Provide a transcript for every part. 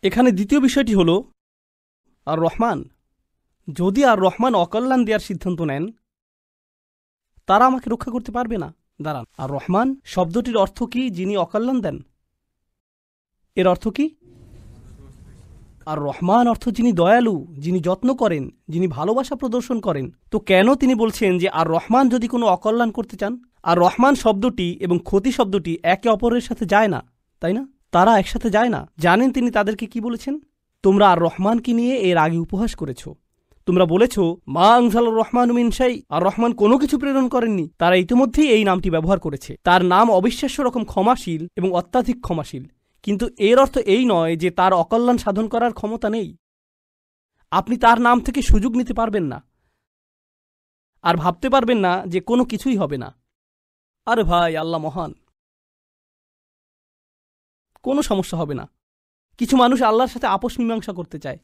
এখানে দ্বিতীয় বিষয়টি হল আর রহমান। যদি আর রহমান অকল্যাণ দেওয়ার সিদ্ধান্ত নেন, তারা আমাকে রক্ষা করতে পারবে না। দাঁড়ান, আর রহমান শব্দটির অর্থ কি? যিনি অকল্যাণ দেন। এর অর্থ কি? আর রহমান অর্থ যিনি দয়ালু, যিনি যত্ন করেন, যিনি ভালোবাসা প্রদর্শন করেন। তো কেন তিনি বলছেন যে আর রহমান যদি কোনো অকল্যাণ করতে চান? আর রহমান শব্দটি এবং ক্ষতি শব্দটি একে অপরের সাথে যায় না, তাই না? তারা একসাথে যায় না। জানেন তিনি তাদেরকে কি বলেছেন? তোমরা আর রহমানকে নিয়ে এর আগে উপহাস করেছ। তোমরা বলেছ মা আনজালার রহমান মিন শাই, আর রহমান কোনো কিছু প্রেরণ করেননি। তারা ইতিমধ্যেই এই নামটি ব্যবহার করেছে। তার নাম অবিশ্বাস্য রকম ক্ষমাশীল এবং অত্যাধিক ক্ষমাশীল। কিন্তু এর অর্থ এই নয় যে তার অকল্যাণ সাধন করার ক্ষমতা নেই। আপনি তার নাম থেকে সুযোগ নিতে পারবেন না, আর ভাবতে পারবেন না যে কোনো কিছুই হবে না। আরে ভাই, আল্লাহ মহান, কোনো সমস্যা হবে না। কিছু মানুষ আল্লাহর সাথে আপোষ মীমাংসা করতে চায়।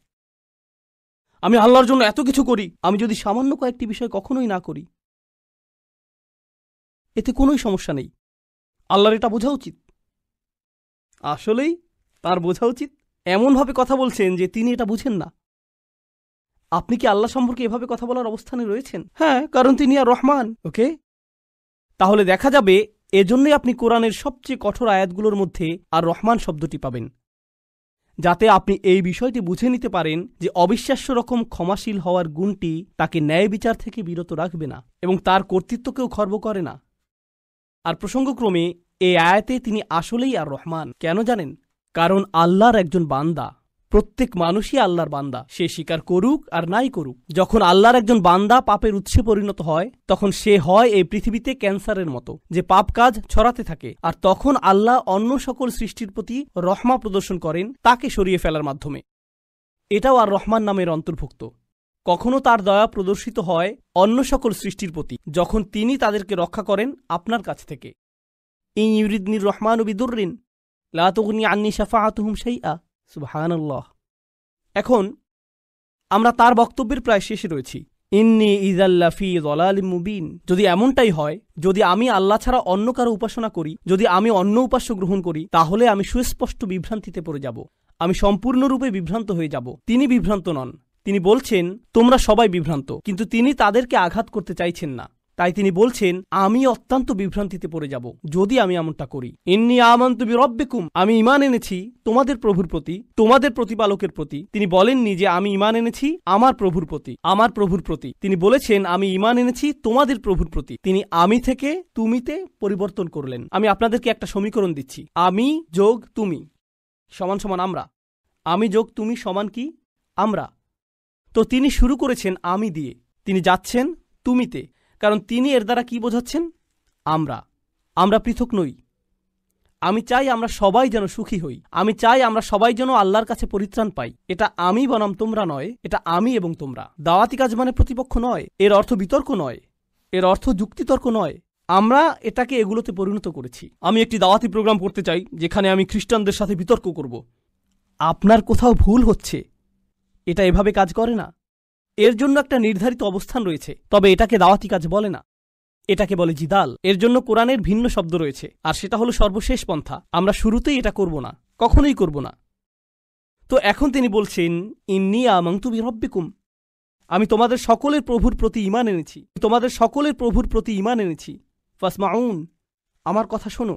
আমি আল্লাহর জন্য এত কিছু করি, আমি যদি সামান্য কয়েকটি বিষয় কখনোই না করি, এতে কোনোই সমস্যা নেই। আল্লাহর এটা বোঝা উচিত। আসলেই তার বোঝা উচিত। এমনভাবে কথা বলছেন যে তিনি এটা বুঝেন না। আপনি কি আল্লাহ সম্পর্কে এভাবে কথা বলার অবস্থানে রয়েছেন? হ্যাঁ, কারণ তিনি আর রহমান। ওকে, তাহলে দেখা যাবে এজন্যই আপনি কোরআনের সবচেয়ে কঠোর আয়াতগুলোর মধ্যে আর রহমান শব্দটি পাবেন, যাতে আপনি এই বিষয়টি বুঝে নিতে পারেন যে অবিশ্বাস্য রকম ক্ষমাশীল হওয়ার গুণটি তাকে ন্যায় বিচার থেকে বিরত রাখবে না এবং তার কর্তৃত্বকেও খর্ব করে না। আর প্রসঙ্গক্রমে এই আয়াতে তিনি আসলেই আর রহমান। কেন জানেন? কারণ আল্লাহর একজন বান্দা। প্রত্যেক মানুষই আল্লাহর বান্দা, সে স্বীকার করুক আর নাই করুক। যখন আল্লাহর একজন বান্দা পাপের উৎসে পরিণত হয়, তখন সে হয় এই পৃথিবীতে ক্যান্সারের মতো, যে পাপ কাজ ছড়াতে থাকে। আর তখন আল্লাহ অন্য সকল সৃষ্টির প্রতি রহমা প্রদর্শন করেন তাকে সরিয়ে ফেলার মাধ্যমে। এটাও আর রহমান নামের অন্তর্ভুক্ত। কখনো তার দয়া প্রদর্শিত হয় অন্য সকল সৃষ্টির প্রতি, যখন তিনি তাদেরকে রক্ষা করেন আপনার কাছ থেকে। ইন ইউরিদনির রহমান বিদুররিন লা তুগনি আন্নি শাফাআতুহুম শাইআ। সুবহানাল্লাহ। এখন আমরা তার বক্তব্যের প্রায় শেষে রয়েছি। ইন্নী ইযাল্লা ফী যালালিম মুবিন। যদি এমনটাই হয়, যদি আমি আল্লাহ ছাড়া অন্য কারো উপাসনা করি, যদি আমি অন্য উপাস্য গ্রহণ করি, তাহলে আমি সুস্পষ্ট বিভ্রান্তিতে পড়ে যাব। আমি সম্পূর্ণরূপে বিভ্রান্ত হয়ে যাব। তিনি বিভ্রান্ত নন। তিনি বলছেন তোমরা সবাই বিভ্রান্ত, কিন্তু তিনি তাদেরকে আঘাত করতে চাইছেন না। তাই তিনি বলছেন আমি অত্যন্ত বিভ্রান্তিতে পড়ে যাব যদি আমি এমনটা করি। ইন্নী আমানতু বিরব্বিকুম। আমি ঈমান এনেছি তোমাদের প্রভুর প্রতি, তোমাদের প্রতিপালকের প্রতি। তিনি বলেননি যে আমি ঈমান এনেছি আমার প্রভুর প্রতি, আমার প্রভুর প্রতি। তিনি বলেছেন আমি ঈমান এনেছি তোমাদের প্রভুর প্রতি। তিনি আমি থেকে তুমিতে পরিবর্তন করলেন। আমি আপনাদেরকে একটা সমীকরণ দিচ্ছি। আমি যোগ তুমি সমান সমান আমরা। আমি যোগ তুমি সমান কি? আমরা। তো তিনি শুরু করেছেন আমি দিয়ে, তিনি যাচ্ছেন তুমিতে, কারণ তিনি এর দ্বারা কি বোঝাচ্ছেন? আমরা পৃথক নই। আমি চাই আমরা সবাই যেন সুখী হই। আমি চাই আমরা সবাই যেন আল্লাহর কাছে পরিত্রাণ পাই। এটা আমি বনাম তোমরা নয়, এটা আমি এবং তোমরা। দাওয়াতি কাজ মানে প্রতিপক্ষ নয়, এর অর্থ বিতর্ক নয়, এর অর্থ যুক্তিতর্ক নয়। আমরা এটাকে এগুলোতে পরিণত করেছি। আমি একটি দাওয়াতি প্রোগ্রাম করতে চাই যেখানে আমি খ্রিস্টানদের সাথে বিতর্ক করব। আপনার কোথাও ভুল হচ্ছে। এটা এভাবে কাজ করে না। এর জন্য একটা নির্ধারিত অবস্থান রয়েছে, তবে এটাকে দাওয়াতি কাজ বলে না, এটাকে বলে জিদাল। এর জন্য কোরআনের ভিন্ন শব্দ রয়েছে, আর সেটা হলো সর্বশেষ পন্থা। আমরা শুরুতেই এটা করব না, কখনোই করব না। তো এখন তিনি বলছেন ইন্নী আমানতু বিরব্বিকুম। আমি তোমাদের সকলের প্রভুর প্রতি ঈমান এনেছি, তোমাদের সকলের প্রভুর প্রতি ঈমান এনেছি। ফাসমাউন, আমার কথা শোনো,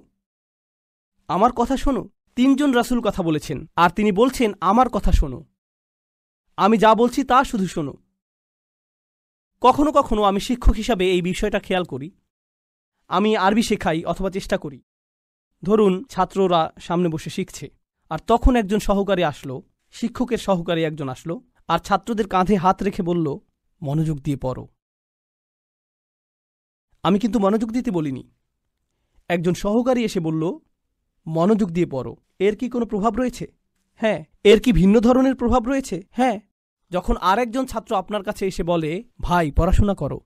আমার কথা শোনো। তিনজন রাসূল কথা বলেছেন, আর তিনি বলছেন আমার কথা শোনো। আমি যা বলছি তা শুধু শোনো। কখনো কখনো আমি শিক্ষক হিসাবে এই বিষয়টা খেয়াল করি। আমি আরবি শেখাই অথবা চেষ্টা করি। ধরুন ছাত্ররা সামনে বসে শিখছে, আর তখন একজন সহকারী আসলো, শিক্ষকের সহকারী একজন আসলো, আর ছাত্রদের কাঁধে হাত রেখে বলল মনোযোগ দিয়ে পড়ো। আমি কিন্তু মনোযোগ দিতে বলিনি। একজন সহকারী এসে বলল মনোযোগ দিয়ে পড়ো। এর কি কোনো প্রভাব রয়েছে? হ্যাঁ। এর কি ভিন্ন ধরনের প্রভাব রয়েছে? হ্যাঁ। যখন আরেকজন ছাত্র আপনার কাছে এসে বলে ভাই পড়াশোনা করো,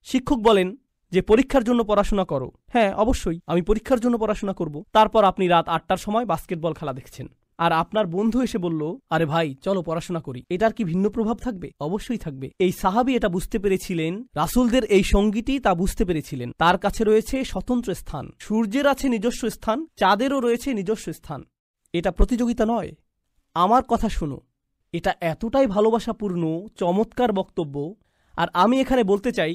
শিক্ষক বলেন যে পরীক্ষার জন্য পড়াশোনা করো। হ্যাঁ, অবশ্যই আমি পরীক্ষার জন্য পড়াশোনা করব। তারপর আপনি রাত ৮টার সময় বাস্কেটবল খেলা দেখছেন, আর আপনার বন্ধু এসে বলল আরে ভাই চলো পড়াশোনা করি। এটার কি ভিন্ন প্রভাব থাকবে? অবশ্যই থাকবে। এই সাহাবী এটা বুঝতে পেরেছিলেন, রাসূলদের এই সঙ্গীটি তা বুঝতে পেরেছিলেন। তার কাছে রয়েছে স্বতন্ত্র স্থান। সূর্যের আছে নিজস্ব স্থান, চাঁদেরও রয়েছে নিজস্ব স্থান। এটা প্রতিযোগিতা নয়। আমার কথা শোনো, এটা এতটাই ভালোবাসাপূর্ণ চমৎকার বক্তব্য। আর আমি এখানে বলতে চাই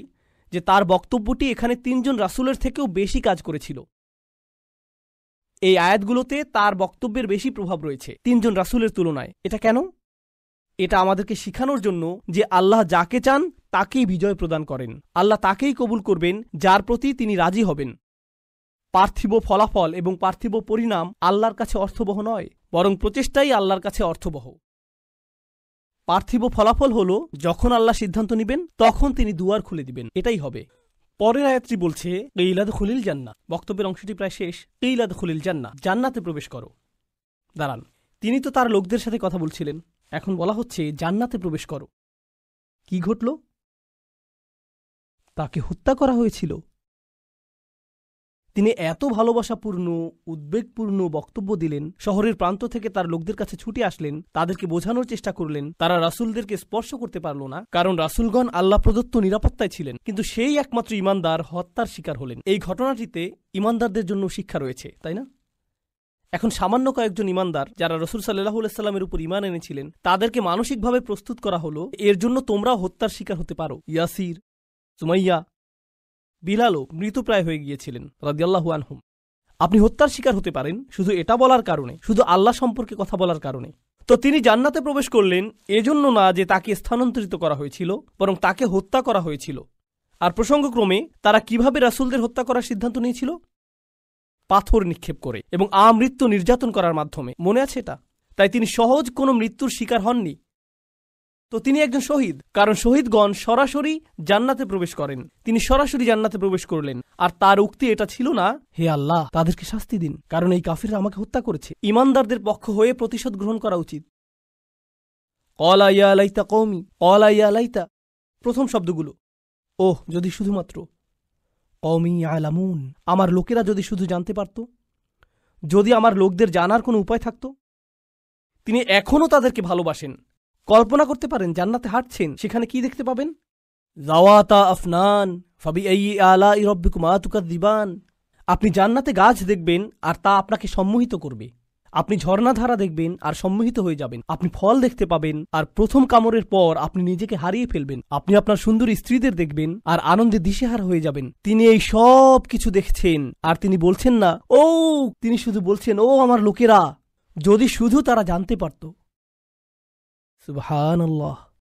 যে তার বক্তব্যটি এখানে 3 জন রাসূলের থেকেও বেশি কাজ করেছিল। এই আয়াতগুলোতে তার বক্তব্যের বেশি প্রভাব রয়েছে 3 জন রাসূলের তুলনায়। এটা কেন? এটা আমাদেরকে শিখানোর জন্য যে আল্লাহ যাকে চান তাকেই বিজয় প্রদান করেন। আল্লাহ তাকেই কবুল করবেন যার প্রতি তিনি রাজি হবেন। পার্থিব ফলাফল এবং পার্থিব পরিণাম আল্লাহর কাছে অর্থবহ নয়, বরং প্রচেষ্টাই আল্লাহর কাছে অর্থবহ। পার্থিব ফলাফল হল যখন আল্লাহ সিদ্ধান্ত নেবেন তখন তিনি দুয়ার খুলে দিবেন, এটাই হবে। পরের আয়াতটি বলছে কিলা দুখুলিল জান্নাহ। বক্তব্যের অংশটি প্রায় শেষ। কিলা দুখুলিল জান্নাহ, জান্নাতে প্রবেশ করো। দাঁড়ান, তিনি তো তার লোকদের সাথে কথা বলছিলেন, এখন বলা হচ্ছে জান্নাতে প্রবেশ করো। কি ঘটল? তাকে হত্যা করা হয়েছিল। তিনি এত ভালোবাসাপূর্ণ উদ্বেগপূর্ণ বক্তব্য দিলেন, শহরের প্রান্ত থেকে তার লোকদের কাছে ছুটে আসলেন, তাদেরকে বোঝানোর চেষ্টা করলেন। তারা রাসূলদেরকে স্পর্শ করতে পারল না, কারণ রাসূলগণ আল্লাহ প্রদত্ত নিরাপত্তায় ছিলেন। কিন্তু সেই একমাত্র ঈমানদার হত্যার শিকার হলেন। এই ঘটনাটিতে ঈমানদারদের জন্য শিক্ষা রয়েছে, তাই না? এখন সামান্য কয়েকজন ঈমানদার যারা রাসূল সাল্লাল্লাহু আলাইহি সাল্লামের উপর ঈমান এনেছিলেন, তাদেরকে মানসিকভাবে প্রস্তুত করা হলো এর জন্য তোমরাও হত্যার শিকার হতে পারো। ইয়াসির, সুমাইয়া, বিলালও মৃতপ্রায় হয়ে গিয়েছিলেন রাদিয়াল্লাহু আনহুম। আপনি হত্যার শিকার হতে পারেন শুধু এটা বলার কারণে, শুধু আল্লাহ সম্পর্কে কথা বলার কারণে। তো তিনি জান্নাতে প্রবেশ করলেন এজন্য না যে তাকে স্থানান্তরিত করা হয়েছিল, বরং তাকে হত্যা করা হয়েছিল। আর প্রসঙ্গক্রমে তারা কিভাবে রাসূলদের হত্যা করার সিদ্ধান্ত নিয়েছিল? পাথর নিক্ষেপ করে এবং আমৃত্যু নির্যাতন করার মাধ্যমে। মনে আছে এটা? তাই তিনি সহজ কোনো মৃত্যুর শিকার হননি। তো তিনি একজন শহীদ, কারণ শহীদগণ সরাসরি জান্নাতে প্রবেশ করেন। তিনি সরাসরি জান্নাতে প্রবেশ করলেন। আর তার উক্তি এটা ছিল না, হে আল্লাহ তাদেরকে শাস্তি দিন, কারণ এই কাফিররা আমাকে হত্যা করেছে। ঈমানদারদের পক্ষ হয়ে প্রতিশোধ গ্রহণ করা উচিত। ক্বালা ইয়া লাইতা কওমি, ক্বালা ইয়া লাইতা, প্রথম শব্দগুলো, ওহ যদি শুধুমাত্র, কওমি ইয়ালামুন, আমার লোকেরা যদি শুধু জানতে পারত, যদি আমার লোকদের জানার কোনো উপায় থাকত। তিনি এখনও তাদেরকে ভালোবাসেন। কল্পনা করতে পারেন জান্নাতে হাঁটছেন, সেখানে কি দেখতে পাবেন? যাওয়াতা আফনান ফাবিআইয়ি আলাই রাব্বিকুমা তুকাযযিবান। আপনি জান্নাতে গাছ দেখবেন আর তা আপনাকে সম্মোহিত করবে। আপনি ঝর্ণাধারা দেখবেন আর সম্মোহিত হয়ে যাবেন। আপনি ফল দেখতে পাবেন আর প্রথম কামড়ের পর আপনি নিজেকে হারিয়ে ফেলবেন। আপনি আপনার সুন্দর স্ত্রীদের দেখবেন আর আনন্দে দিশেহারা হয়ে যাবেন। তিনি এই সব কিছু দেখছেন আর তিনি বলছেন না ও, তিনি শুধু বলছেন ও আমার লোকেরা, যদি শুধু তারা জানতে পারত। সুবহানাল্লাহ।